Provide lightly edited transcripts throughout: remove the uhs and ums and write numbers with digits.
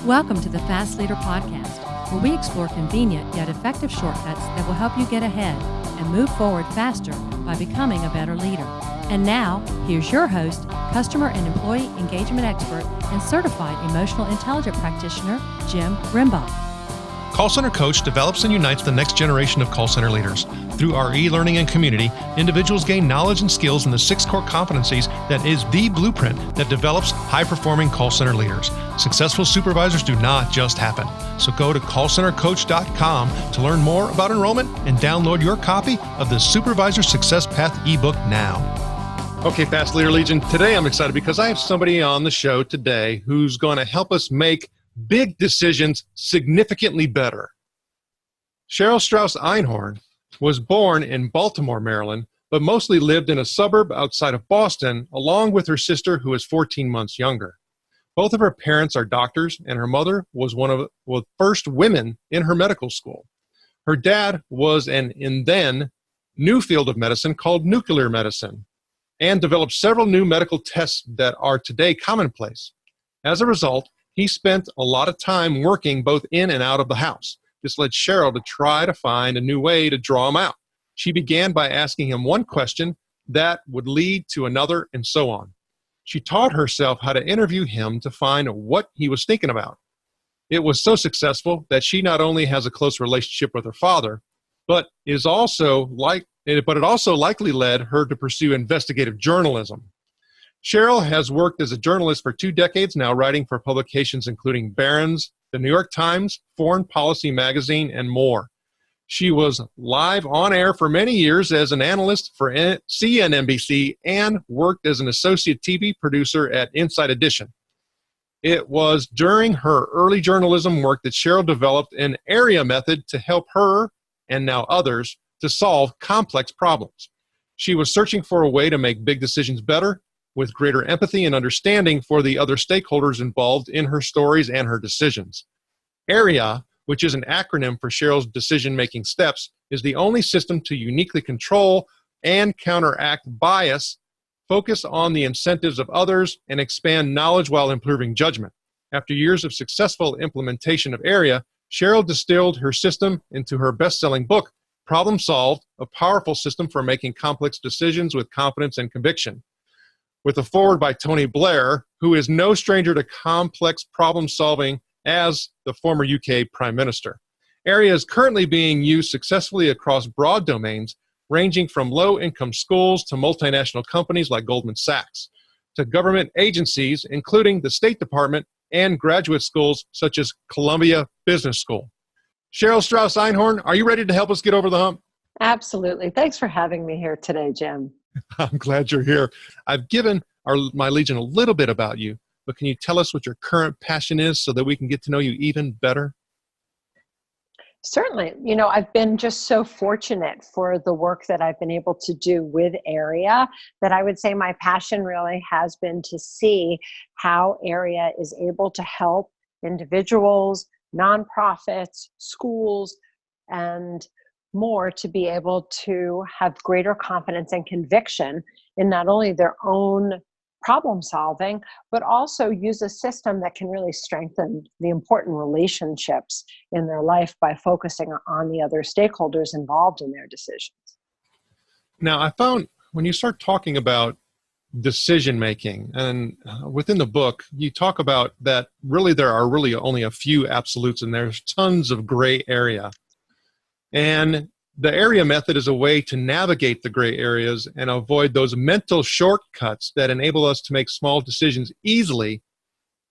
Welcome to the Fast Leader Podcast, where we explore convenient yet effective shortcuts that will help you get ahead and move forward faster by becoming a better leader. And now, here's your host, customer and employee engagement expert, and certified emotional intelligence practitioner, Jim Rimbaugh. Call Center Coach develops and unites the next generation of call center leaders. Through our e-learning and community, individuals gain knowledge and skills in the 6 core competencies that is the blueprint that develops high-performing call center leaders. Successful supervisors do not just happen. So go to callcentercoach.com to learn more about enrollment and download your copy of the Supervisor Success Path ebook now. Okay, Fast Leader Legion, today I'm excited because I have somebody on the show today who's going to help us make big decisions significantly better. Cheryl Strauss Einhorn was born in Baltimore, Maryland, but mostly lived in a suburb outside of Boston, along with her sister, who is 14 months younger. Both of her parents are doctors, and her mother was one of the first women in her medical school. Her dad was in then new field of medicine called nuclear medicine, and developed several new medical tests that are today commonplace. As a result, he spent a lot of time working both in and out of the house. This led Cheryl to try to find a new way to draw him out. She began by asking him one question that would lead to another, and so on. She taught herself how to interview him to find what he was thinking about. It was so successful that she not only has a close relationship with her father, but it also likely led her to pursue investigative journalism. Cheryl has worked as a journalist for 2 decades now, writing for publications including Barron's, the New York Times, Foreign Policy Magazine, and more. She was live on air for many years as an analyst for CNBC and worked as an associate TV producer at Inside Edition. It was during her early journalism work that Cheryl developed an area method to help her, and now others, to solve complex problems. She was searching for a way to make big decisions better, with greater empathy and understanding for the other stakeholders involved in her stories and her decisions. AREA, which is an acronym for Cheryl's decision-making steps, is the only system to uniquely control and counteract bias, focus on the incentives of others, and expand knowledge while improving judgment. After years of successful implementation of AREA, Cheryl distilled her system into her best-selling book, Problem Solved, a powerful system for making complex decisions with confidence and conviction. With a foreword by Tony Blair, who is no stranger to complex problem solving as the former UK Prime Minister. AREA is currently being used successfully across broad domains, ranging from low-income schools to multinational companies like Goldman Sachs, to government agencies, including the State Department and graduate schools such as Columbia Business School. Cheryl Strauss Einhorn, are you ready to help us get over the hump? Absolutely. Thanks for having me here today, Jim. I'm glad you're here. I've given my Legion a little bit about you, but can you tell us what your current passion is so that we can get to know you even better? Certainly. I've been just so fortunate for the work that I've been able to do with AREA that I would say my passion really has been to see how AREA is able to help individuals, nonprofits, schools, and more to be able to have greater confidence and conviction in not only their own problem solving, but also use a system that can really strengthen the important relationships in their life by focusing on the other stakeholders involved in their decisions. Now, I found when you start talking about decision making, and within the book, you talk about that really there are really only a few absolutes and there's tons of gray area. And the AREA method is a way to navigate the gray areas and avoid those mental shortcuts that enable us to make small decisions easily,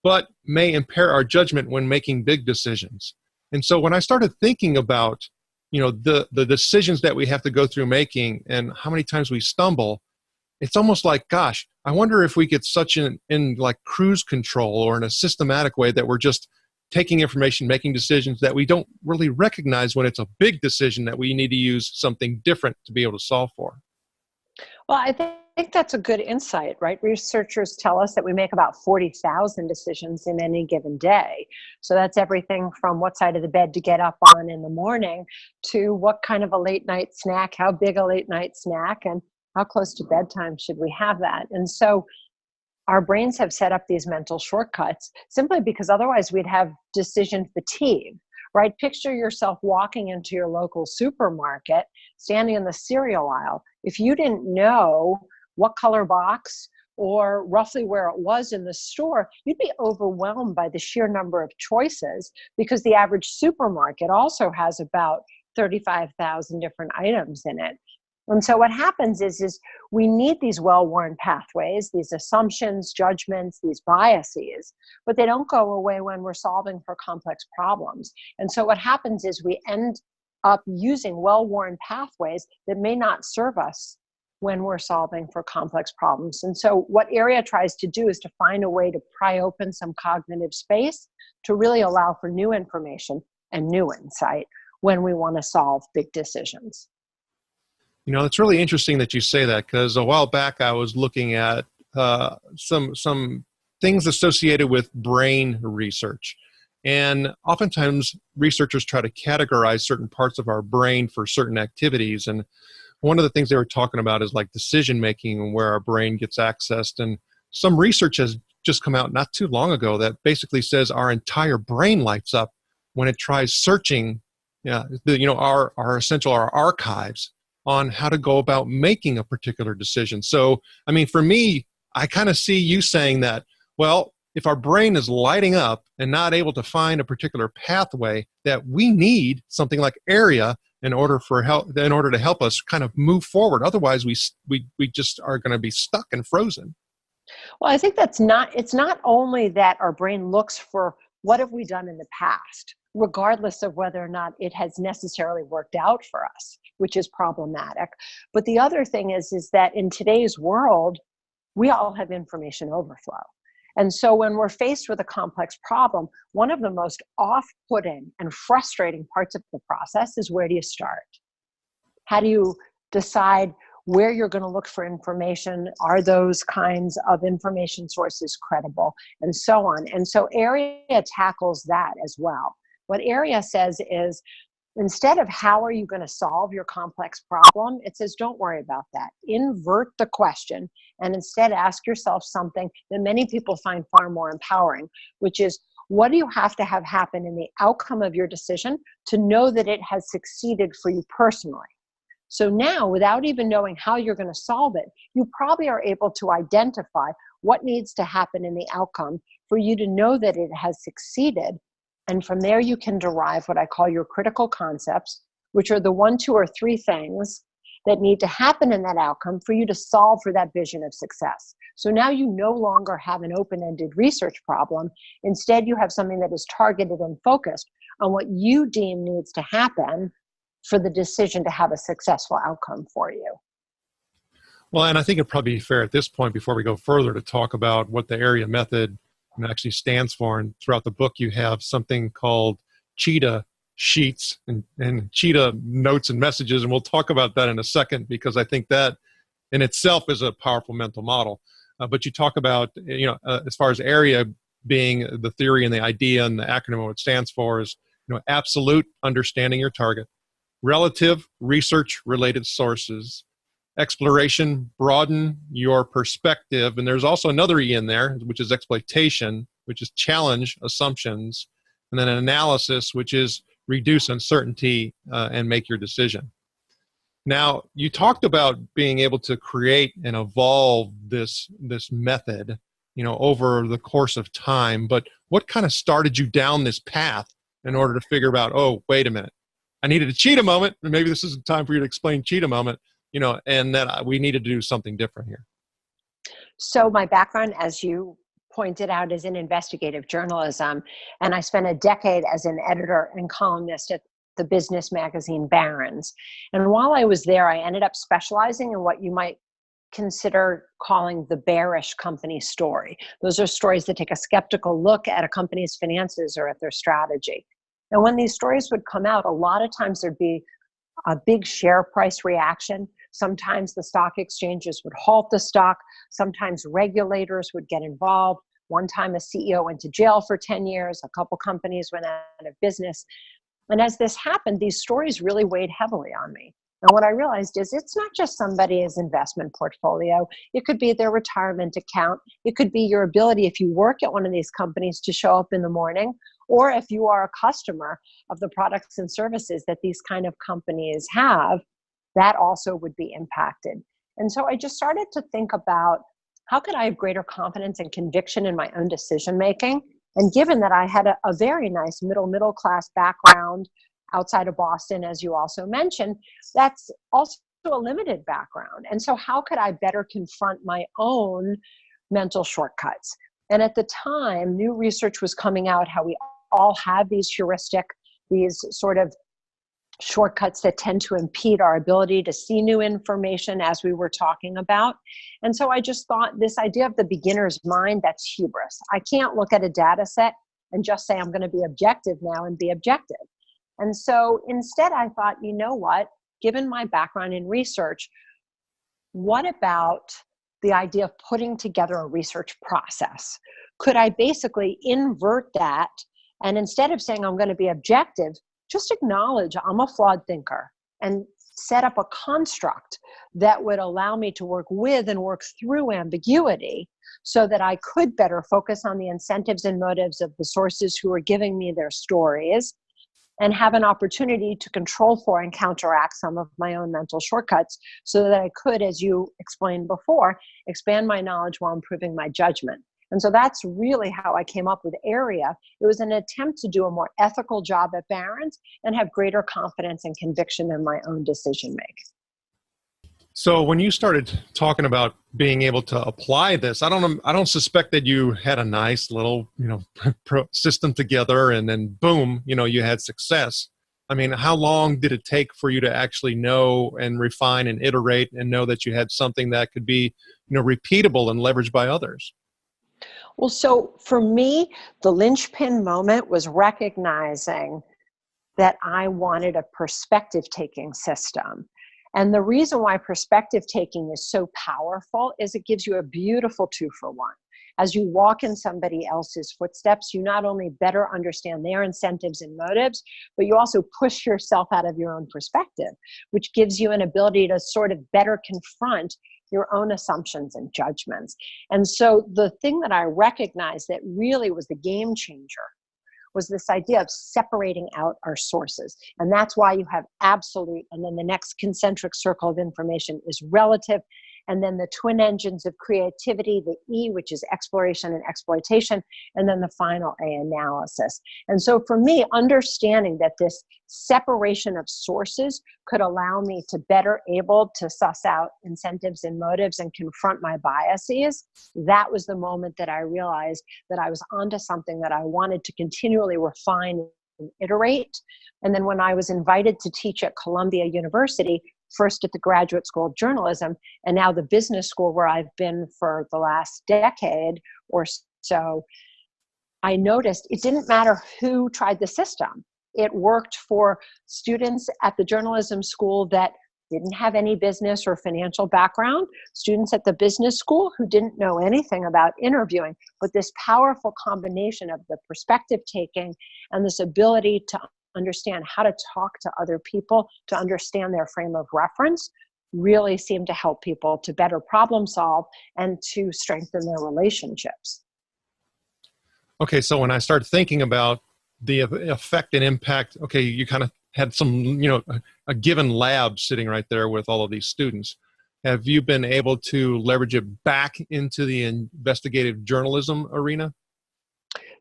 but may impair our judgment when making big decisions. And so when I started thinking about, the decisions that we have to go through making and how many times we stumble, it's almost like, gosh, I wonder if we get such in like cruise control or in a systematic way that we're just taking information, making decisions that we don't really recognize when it's a big decision that we need to use something different to be able to solve for. Well, I think that's a good insight, right? Researchers tell us that we make about 40,000 decisions in any given day. So that's everything from what side of the bed to get up on in the morning to what kind of a late night snack, how big a late night snack, and how close to bedtime should we have that? And so our brains have set up these mental shortcuts simply because otherwise we'd have decision fatigue, right? Picture yourself walking into your local supermarket, standing in the cereal aisle. If you didn't know what color box or roughly where it was in the store, you'd be overwhelmed by the sheer number of choices, because the average supermarket also has about 35,000 different items in it. And so what happens is we need these well-worn pathways, these assumptions, judgments, these biases, but they don't go away when we're solving for complex problems. And so what happens is we end up using well-worn pathways that may not serve us when we're solving for complex problems. And so what AREA tries to do is to find a way to pry open some cognitive space to really allow for new information and new insight when we want to solve big decisions. You know, it's really interesting that you say that, because a while back I was looking at some things associated with brain research. And oftentimes researchers try to categorize certain parts of our brain for certain activities. And one of the things they were talking about is like decision making and where our brain gets accessed. And some research has just come out not too long ago that basically says our entire brain lights up when it tries searching, our archives on how to go about making a particular decision. So, I mean, for me, I kind of see you saying that, well, if our brain is lighting up and not able to find a particular pathway, that we need something like AREA in order to help us kind of move forward. Otherwise, we just are going to be stuck and frozen. Well, I think it's not only that our brain looks for what have we done in the past, regardless of whether or not it has necessarily worked out for us, which is problematic. But the other thing is that in today's world, we all have information overflow. And so when we're faced with a complex problem, one of the most off-putting and frustrating parts of the process is, where do you start? How do you decide where you're going to look for information? Are those kinds of information sources credible? And so on. And so AREA tackles that as well. What AREA says is, instead of how are you going to solve your complex problem, it says, don't worry about that. Invert the question and instead ask yourself something that many people find far more empowering, which is, what do you have to have happen in the outcome of your decision to know that it has succeeded for you personally? So now, without even knowing how you're going to solve it, you probably are able to identify what needs to happen in the outcome for you to know that it has succeeded. And from there, you can derive what I call your critical concepts, which are the 1, 2, or 3 things that need to happen in that outcome for you to solve for that vision of success. So now you no longer have an open-ended research problem. Instead, you have something that is targeted and focused on what you deem needs to happen for the decision to have a successful outcome for you. Well, and I think it'd probably be fair at this point, before we go further, to talk about what the AREA method actually stands for. And throughout the book, you have something called cheetah sheets and cheetah notes and messages. And we'll talk about that in a second, because I think that in itself is a powerful mental model. But you talk about, as far as AREA being the theory and the idea and the acronym, what it stands for is, absolute understanding your target, relative research related sources, exploration, broaden your perspective. And there's also another E in there, which is exploitation, which is challenge assumptions, and then an analysis, which is reduce uncertainty and make your decision. Now, you talked about being able to create and evolve this method, over the course of time, but what kind of started you down this path in order to figure out, oh, wait a minute, I needed a cheetah moment, and maybe this isn't time for you to explain cheetah moment, and that we needed to do something different here? So my background, as you pointed out, is in investigative journalism, and I spent a decade as an editor and columnist at the business magazine Barron's. And while I was there, I ended up specializing in what you might consider calling the bearish company story. Those are stories that take a skeptical look at a company's finances or at their strategy. And when these stories would come out, a lot of times there'd be a big share price reaction. Sometimes the stock exchanges would halt the stock. Sometimes regulators would get involved. One time a CEO went to jail for 10 years. A couple companies went out of business. And as this happened, these stories really weighed heavily on me. And what I realized is it's not just somebody's investment portfolio. It could be their retirement account. It could be your ability, if you work at one of these companies, to show up in the morning, or if you are a customer of the products and services that these kind of companies have, that also would be impacted. And so I just started to think about, how could I have greater confidence and conviction in my own decision making? And given that I had a very nice middle class background outside of Boston, as you also mentioned, that's also a limited background. And so how could I better confront my own mental shortcuts? And at the time, new research was coming out how we all have these these sort of shortcuts that tend to impede our ability to see new information, as we were talking about. And so I just thought, this idea of the beginner's mind, that's hubris. I can't look at a data set and just say I'm going to be objective now and be objective. And so instead I thought, you know what, given my background in research, what about the idea of putting together a research process? Could I basically invert that, and instead of saying I'm going to be objective, just acknowledge I'm a flawed thinker and set up a construct that would allow me to work with and work through ambiguity so that I could better focus on the incentives and motives of the sources who are giving me their stories, and have an opportunity to control for and counteract some of my own mental shortcuts so that I could, as you explained before, expand my knowledge while improving my judgment. And so that's really how I came up with AREA. It was an attempt to do a more ethical job at Barron's and have greater confidence and conviction in my own decision making. So when you started talking about being able to apply this, I don't suspect that you had a nice little, system together and then boom, you had success. I mean, how long did it take for you to actually know and refine and iterate and know that you had something that could be, repeatable and leveraged by others? Well, so for me, the linchpin moment was recognizing that I wanted a perspective-taking system. And the reason why perspective-taking is so powerful is it gives you a beautiful 2-for-1. As you walk in somebody else's footsteps, you not only better understand their incentives and motives, but you also push yourself out of your own perspective, which gives you an ability to sort of better confront your own assumptions and judgments. And so the thing that I recognized that really was the game changer was this idea of separating out our sources. And that's why you have absolute, and then the next concentric circle of information is relative, and then the twin engines of creativity, the E, which is exploration and exploitation, and then the final A, analysis. And so for me, understanding that this separation of sources could allow me to better able to suss out incentives and motives and confront my biases, that was the moment that I realized that I was onto something that I wanted to continually refine and iterate. And then when I was invited to teach at Columbia University, first at the Graduate School of Journalism, and now the business school where I've been for the last decade or so, I noticed it didn't matter who tried the system. It worked for students at the journalism school that didn't have any business or financial background, students at the business school who didn't know anything about interviewing, but this powerful combination of the perspective taking and this ability to understand how to talk to other people, to understand their frame of reference, really seemed to help people to better problem solve and to strengthen their relationships. Okay, so when I start thinking about the effect and impact, okay, you kind of had some, a given lab sitting right there with all of these students. Have you been able to leverage it back into the investigative journalism arena?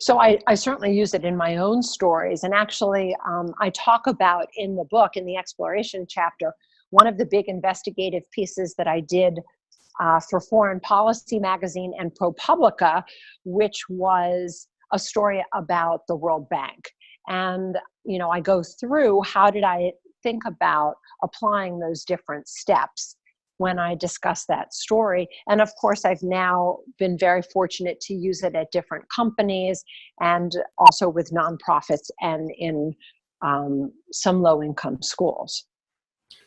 So I certainly use it in my own stories. And actually, I talk about in the book, in the exploration chapter, one of the big investigative pieces that I did for Foreign Policy magazine and ProPublica, which was a story about the World Bank. And, I go through how did I think about applying those different steps when I discuss that story. And of course, I've now been very fortunate to use it at different companies and also with nonprofits and in some low-income schools.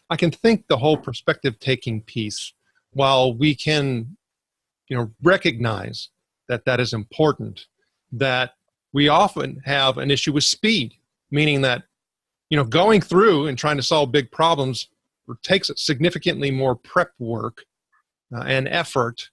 I can think the whole perspective-taking piece, while we can, recognize that that is important, that we often have an issue with speed, meaning that, going through and trying to solve big problems takes significantly more prep work and effort.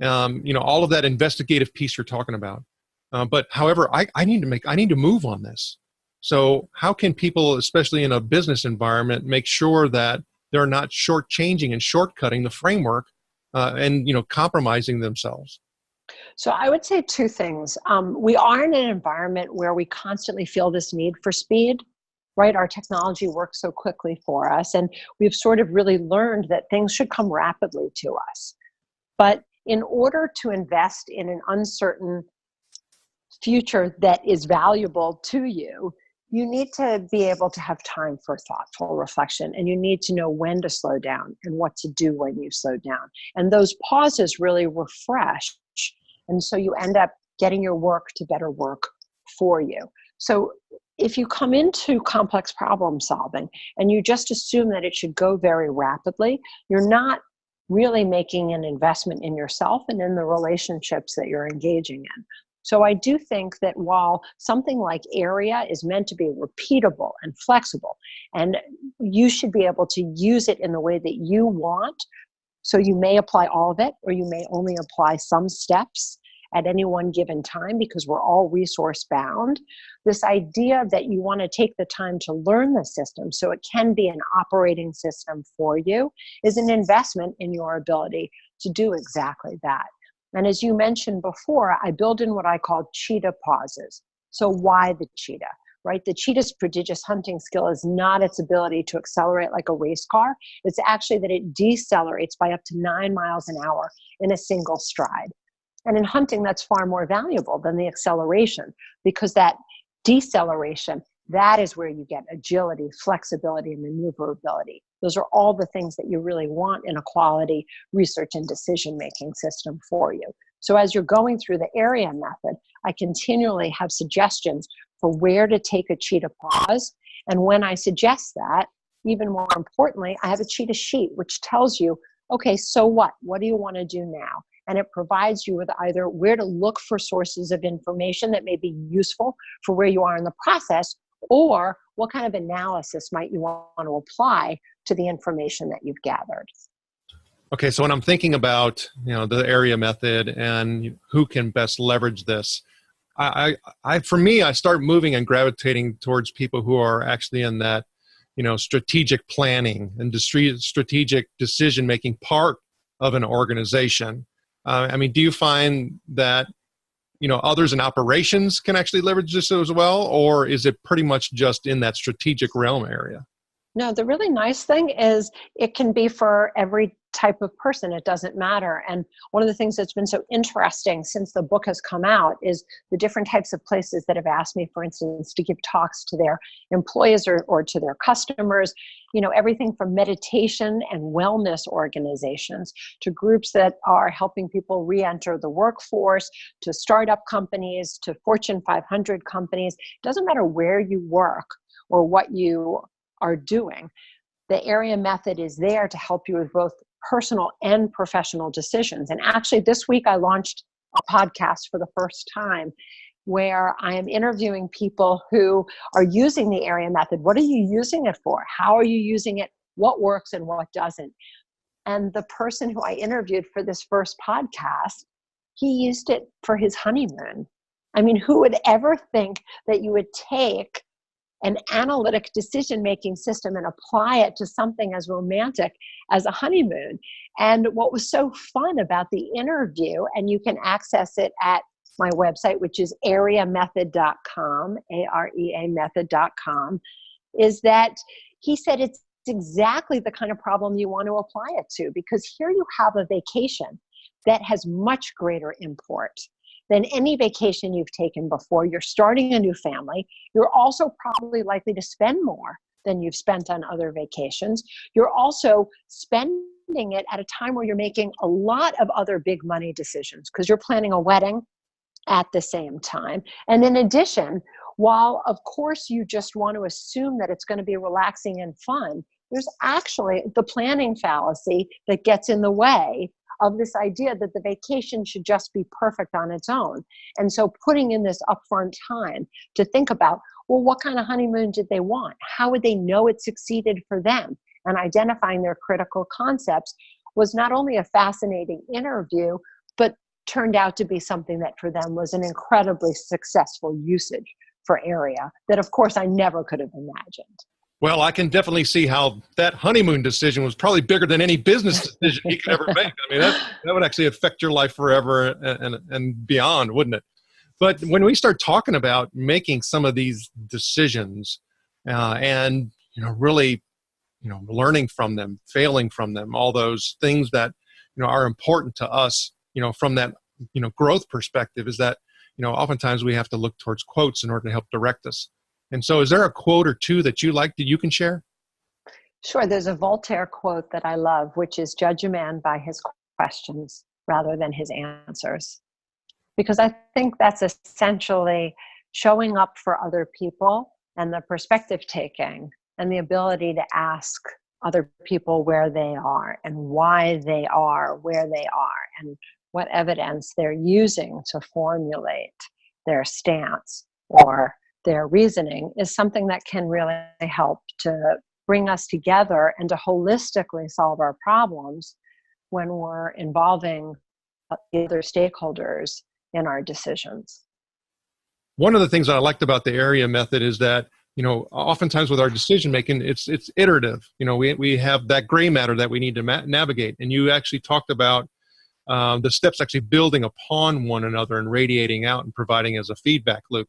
All of that investigative piece you're talking about. But however, I need to move on this. So how can people, especially in a business environment, make sure that they're not shortchanging and shortcutting the framework and compromising themselves? So I would say two things. We are in an environment where we constantly feel this need for speed, right? Our technology works so quickly for us, and we've sort of really learned that things should come rapidly to us. But in order to invest in an uncertain future that is valuable to you, you need to be able to have time for thoughtful reflection, and you need to know when to slow down and what to do when you slow down. And those pauses really refresh. And so you end up getting your work to better work for you. So if you come into complex problem solving and you just assume that it should go very rapidly, you're not really making an investment in yourself and in the relationships that you're engaging in. So I do think that while something like AREA is meant to be repeatable and flexible, and you should be able to use it in the way that you want, so you may apply all of it, or you may only apply some steps at any one given time because we're all resource bound. This idea that you want to take the time to learn the system so it can be an operating system for you is an investment in your ability to do exactly that. And as you mentioned before, I build in what I call cheetah pauses. So why the cheetah? Right? The cheetah's prodigious hunting skill is not its ability to accelerate like a race car. It's actually that it decelerates by up to 9 miles an hour in a single stride. And in hunting, that's far more valuable than the acceleration, because that deceleration, that is where you get agility, flexibility, and maneuverability. Those are all the things that you really want in a quality research and decision-making system for you. So as you're going through the AREA method, I continually have suggestions for where to take a cheetah pause. And when I suggest that, even more importantly, I have a cheetah sheet, which tells you, okay, so what? What do you want to do now? And it provides you with either where to look for sources of information that may be useful for where you are in the process, or what kind of analysis might you want to apply to the information that you've gathered. Okay, so when I'm thinking about the AREA method and who can best leverage this, for me, I start moving and gravitating towards people who are actually in that, strategic planning and strategic decision-making part of an organization. Do you find that, others in operations can actually leverage this as well, or is it pretty much just in that strategic realm area? No, the really nice thing is it can be for every type of person. It doesn't matter. And one of the things that's been so interesting since the book has come out is the different types of places that have asked me, for instance, to give talks to their employees or to their customers, everything from meditation and wellness organizations to groups that are helping people re-enter the workforce, to startup companies, to Fortune 500 companies. It doesn't matter where you work or what you are doing. The AREA method is there to help you with both personal and professional decisions. And actually this week I launched a podcast for the first time where I am interviewing people who are using the AREA method. What are you using it for? How are you using it? What works and what doesn't? And the person who I interviewed for this first podcast, he used it for his honeymoon. Who would ever think that you would take an analytic decision-making system and apply it to something as romantic as a honeymoon? And what was so fun about the interview, and you can access it at my website, which is areamethod.com, A-R-E-A method.com, is that he said it's exactly the kind of problem you want to apply it to, because here you have a vacation that has much greater import than any vacation you've taken before. You're starting a new family. You're also probably likely to spend more than you've spent on other vacations. You're also spending it at a time where you're making a lot of other big money decisions because you're planning a wedding at the same time. And in addition, while of course you just want to assume that it's going to be relaxing and fun, there's actually the planning fallacy that gets in the way of this idea that the vacation should just be perfect on its own. And so putting in this upfront time to think about, well, what kind of honeymoon did they want? How would they know it succeeded for them? and identifying their critical concepts was not only a fascinating interview, but turned out to be something that for them was an incredibly successful usage for area that, of course, I never could have imagined. Well, I can definitely see how that honeymoon decision was probably bigger than any business decision he could ever make. I mean, that would actually affect your life forever and beyond, wouldn't it? But when we start talking about making some of these decisions and, really, learning from them, failing from them, all those things that, are important to us, from that, growth perspective is that, oftentimes we have to look towards quotes in order to help direct us. And so is there a quote or two that you like that you can share? Sure. There's a Voltaire quote that I love, which is judge a man by his questions rather than his answers. Because I think that's essentially showing up for other people and the perspective taking and the ability to ask other people where they are and why they are where they are and what evidence they're using to formulate their stance or their reasoning is something that can really help to bring us together and to holistically solve our problems when we're involving the other stakeholders in our decisions. One of the things that I liked about the area method is that, oftentimes with our decision making, it's iterative. We have that gray matter that we need to navigate. And you actually talked about the steps actually building upon one another and radiating out and providing as a feedback loop.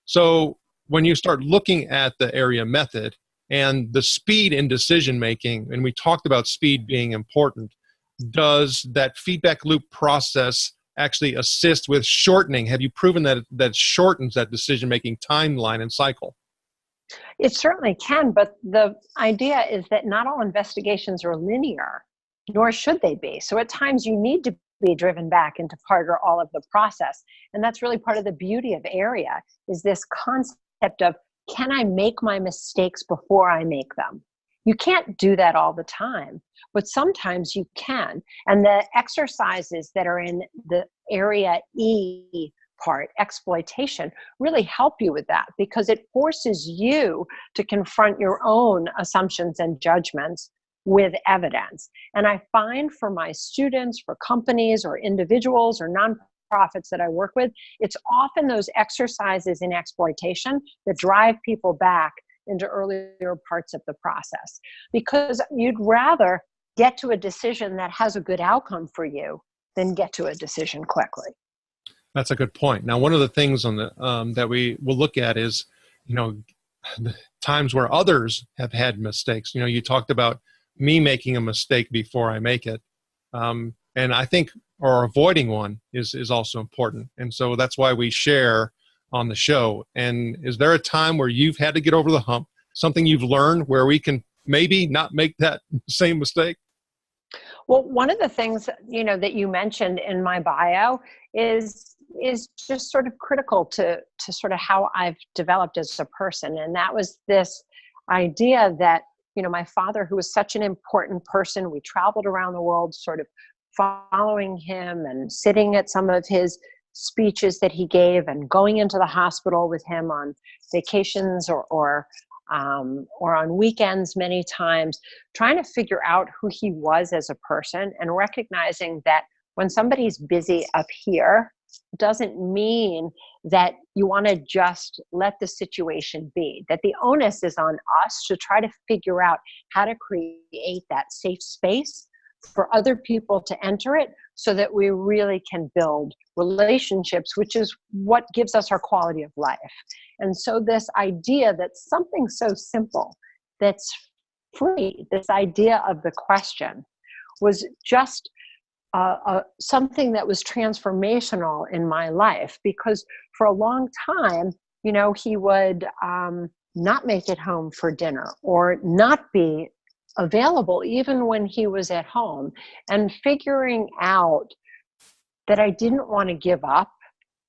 So when you start looking at the area method and the speed in decision making, and we talked about speed being important, does that feedback loop process actually assist with shortening? Have you proven that shortens that decision making timeline and cycle? It certainly can, but the idea is that not all investigations are linear, nor should they be. So at times you need to be driven back into part or all of the process. And that's really part of the beauty of area is this concept of, can I make my mistakes before I make them? You can't do that all the time, but sometimes you can. And the exercises that are in the area E part, exploitation, really help you with that because it forces you to confront your own assumptions and judgments with evidence. And I find for my students, for companies or individuals or nonprofits that I work with, it's often those exercises in exploitation that drive people back into earlier parts of the process because you'd rather get to a decision that has a good outcome for you than get to a decision quickly. That's a good point. Now, one of the things on the that we will look at is, the times where others have had mistakes. You talked about me making a mistake before I make it. And I think, or avoiding one is also important. And so that's why we share on the show. And is there a time where you've had to get over the hump, something you've learned where we can maybe not make that same mistake? Well, one of the things, that you mentioned in my bio is just sort of critical to sort of how I've developed as a person. And that was this idea that, my father, who was such an important person, we traveled around the world sort of following him and sitting at some of his speeches that he gave and going into the hospital with him on vacations or on weekends many times, trying to figure out who he was as a person and recognizing that when somebody's busy up here, doesn't mean that you want to just let the situation be, that the onus is on us to try to figure out how to create that safe space for other people to enter it so that we really can build relationships, which is what gives us our quality of life. And so this idea that something so simple that's free, this idea of the question, was just something that was transformational in my life, because for a long time, he would not make it home for dinner or not be available even when he was at home, and figuring out that I didn't want to give up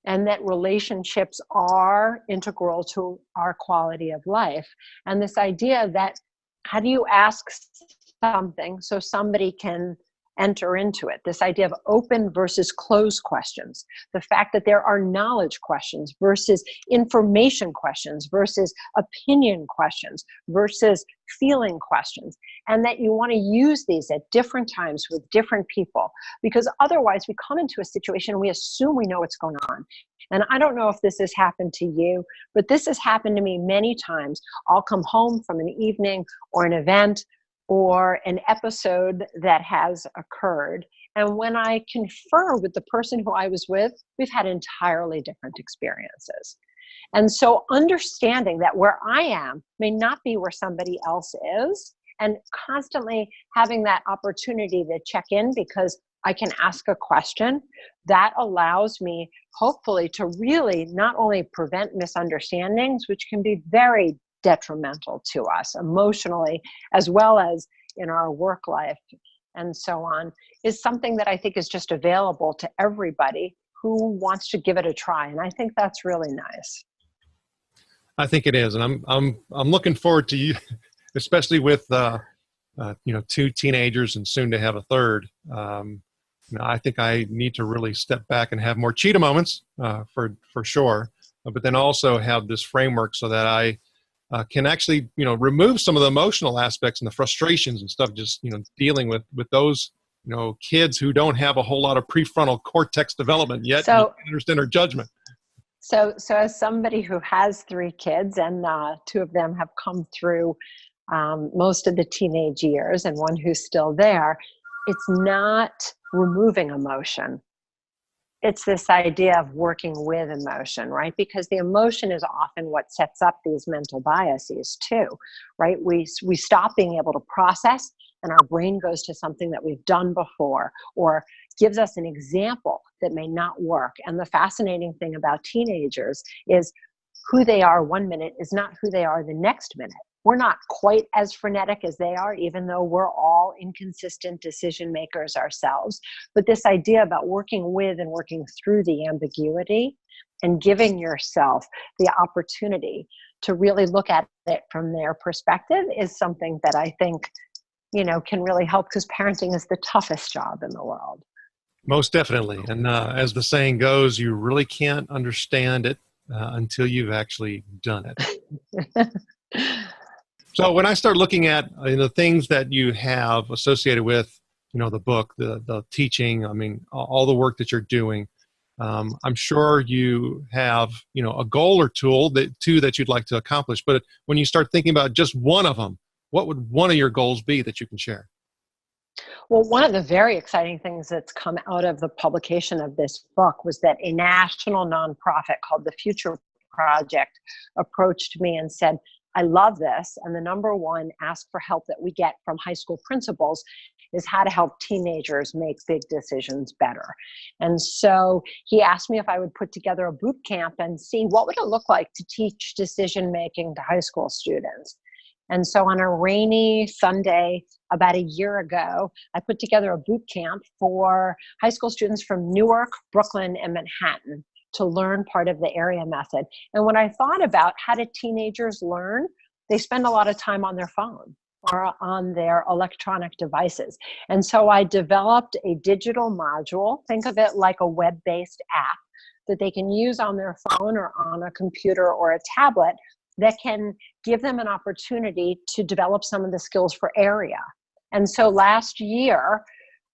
and that relationships are integral to our quality of life. And this idea that how do you ask something so somebody can enter into it. This idea of open versus closed questions, the fact that there are knowledge questions versus information questions versus opinion questions versus feeling questions, and that you want to use these at different times with different people, because otherwise we come into a situation and we assume we know what's going on. And I don't know if this has happened to you, but this has happened to me many times. I'll come home from an evening or an event or an episode that has occurred, and when I confer with the person who I was with, we've had entirely different experiences. And so understanding that where I am may not be where somebody else is, and constantly having that opportunity to check in because I can ask a question, that allows me hopefully to really not only prevent misunderstandings, which can be very detrimental to us emotionally, as well as in our work life and so on, is something that I think is just available to everybody who wants to give it a try. And I think that's really nice. I think it is, and I'm looking forward to you, especially with two teenagers and soon to have a third. I think I need to really step back and have more cheetah moments for sure, but then also have this framework so that I can actually remove some of the emotional aspects and the frustrations and stuff. Just dealing with those kids who don't have a whole lot of prefrontal cortex development yet. So, and understand their judgment. So as somebody who has 3 kids, and 2 of them have come through most of the teenage years, and one who's still there, it's not removing emotion. It's this idea of working with emotion, right? Because the emotion is often what sets up these mental biases too, right? We stop being able to process, and our brain goes to something that we've done before or gives us an example that may not work. And the fascinating thing about teenagers is who they are one minute is not who they are the next minute. We're not quite as frenetic as they are, even though we're all inconsistent decision makers ourselves. But this idea about working with and working through the ambiguity and giving yourself the opportunity to really look at it from their perspective is something that I think, can really help, because parenting is the toughest job in the world. Most definitely. And as the saying goes, you really can't understand it until you've actually done it. So when I start looking at the things that you have associated with, the book, the teaching, all the work that you're doing, I'm sure you have, a goal or two that you'd like to accomplish. But when you start thinking about just one of them, what would one of your goals be that you can share? Well, one of the very exciting things that's come out of the publication of this book was that a national nonprofit called the Future Project approached me and said, I love this. And the number one ask for help that we get from high school principals is how to help teenagers make big decisions better. And so he asked me if I would put together a boot camp and see what would it look like to teach decision making to high school students. And so on a rainy Sunday about a year ago, I put together a boot camp for high school students from Newark, Brooklyn, and Manhattan to learn part of the area method. And when I thought about how do teenagers learn, they spend a lot of time on their phone or on their electronic devices. And so I developed a digital module, think of it like a web-based app that they can use on their phone or on a computer or a tablet that can give them an opportunity to develop some of the skills for area. And so last year,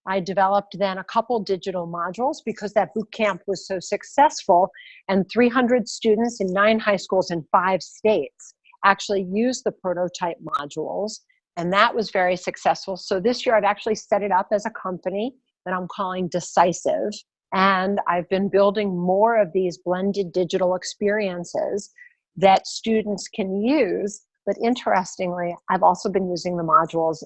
I developed then a couple digital modules because that boot camp was so successful, and 300 students in 9 high schools in 5 states actually used the prototype modules, and that was very successful. So this year I've actually set it up as a company that I'm calling Decisive, and I've been building more of these blended digital experiences that students can use. But interestingly, I've also been using the modules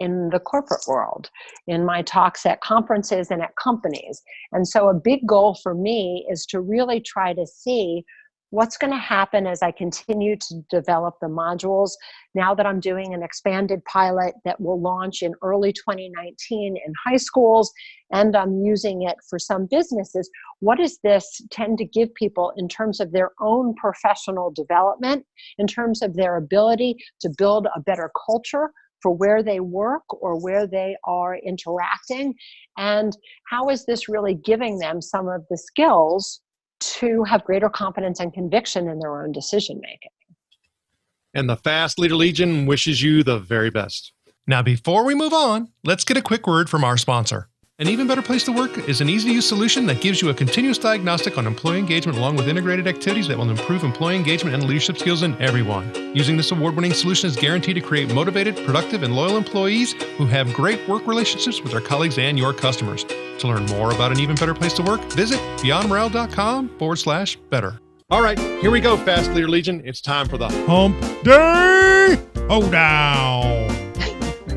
in the corporate world, in my talks at conferences and at companies. And so a big goal for me is to really try to see what's going to happen as I continue to develop the modules. Now that I'm doing an expanded pilot that will launch in early 2019 in high schools, and I'm using it for some businesses, what does this tend to give people in terms of their own professional development, in terms of their ability to build a better culture, for where they work or where they are interacting? And how is this really giving them some of the skills to have greater confidence and conviction in their own decision making? And the Fast Leader Legion wishes you the very best. Now, before we move on, let's get a quick word from our sponsor. An Even Better Place to Work is an easy-to-use solution that gives you a continuous diagnostic on employee engagement along with integrated activities that will improve employee engagement and leadership skills in everyone. Using this award-winning solution is guaranteed to create motivated, productive, and loyal employees who have great work relationships with their colleagues and your customers. To learn more about An Even Better Place to Work, visit beyondmorale.com/better. All right, here we go, Fast Leader Legion. It's time for the Hump Day Hoedown.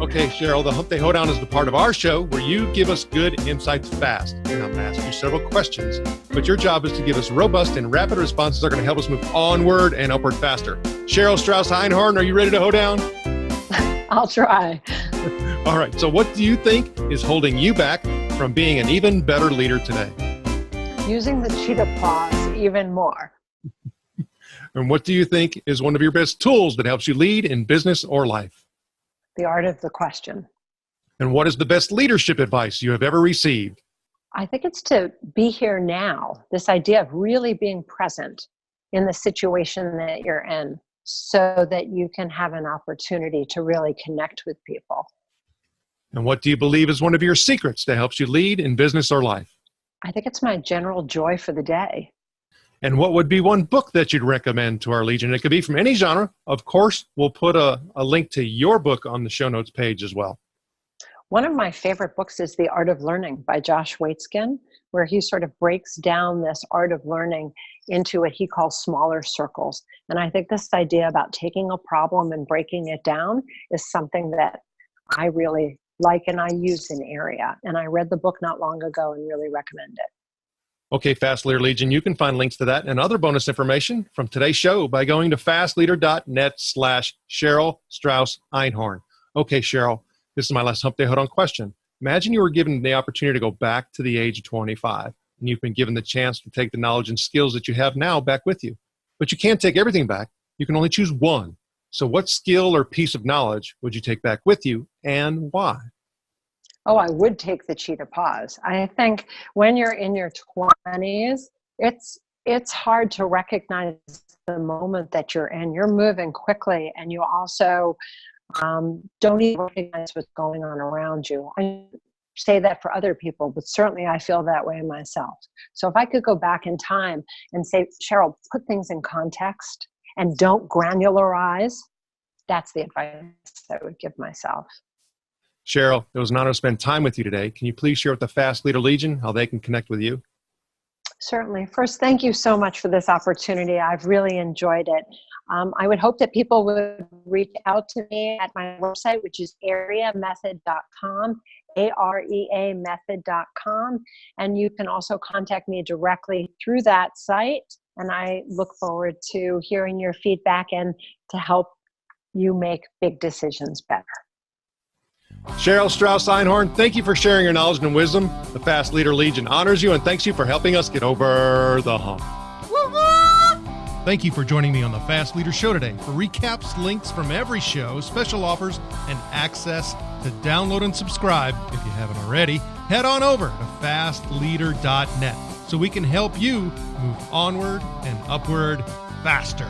Okay, Cheryl, the Hump Day Hoedown is the part of our show where you give us good insights fast. And I'm going to ask you several questions, but your job is to give us robust and rapid responses that are going to help us move onward and upward faster. Cheryl Strauss Einhorn, are you ready to hoe down? I'll try. All right, so what do you think is holding you back from being an even better leader today? Using the cheetah paws even more. And what do you think is one of your best tools that helps you lead in business or life? The art of the question. And what is the best leadership advice you have ever received? I think it's to be here now. This idea of really being present in the situation that you're in so that you can have an opportunity to really connect with people. And what do you believe is one of your secrets that helps you lead in business or life? I think it's my general joy for the day. And what would be one book that you'd recommend to our Legion? It could be from any genre. Of course, we'll put a link to your book on the show notes page as well. One of my favorite books is The Art of Learning by Josh Waitzkin, where he sort of breaks down this art of learning into what he calls smaller circles. And I think this idea about taking a problem and breaking it down is something that I really like and I use in area. And I read the book not long ago and really recommend it. Okay, Fast Leader Legion, you can find links to that and other bonus information from today's show by going to fastleader.net/Cheryl Strauss Einhorn. Okay, Cheryl, this is my last Hump Day Hoedown question. Imagine you were given the opportunity to go back to the age of 25, and you've been given the chance to take the knowledge and skills that you have now back with you. But you can't take everything back. You can only choose one. So what skill or piece of knowledge would you take back with you, and why? Oh, I would take the cheetah paws. I think when you're in your 20s, it's hard to recognize the moment that you're in. You're moving quickly, and you also don't even recognize what's going on around you. I say that for other people, but certainly I feel that way myself. So if I could go back in time and say, Cheryl, put things in context and don't granularize, that's the advice I would give myself. Cheryl, it was an honor to spend time with you today. Can you please share with the Fast Leader Legion how they can connect with you? Certainly. First, thank you so much for this opportunity. I've really enjoyed it. I would hope that people would reach out to me at my website, which is areamethod.com, areamethod.com. And you can also contact me directly through that site. And I look forward to hearing your feedback and to help you make big decisions better. Cheryl Strauss Einhorn, thank you for sharing your knowledge and wisdom. The Fast Leader Legion honors you and thanks you for helping us get over the hump. Thank you for joining me on the Fast Leader Show today. For recaps, links from every show, special offers, and access to download and subscribe, if you haven't already, head on over to fastleader.net so we can help you move onward and upward faster.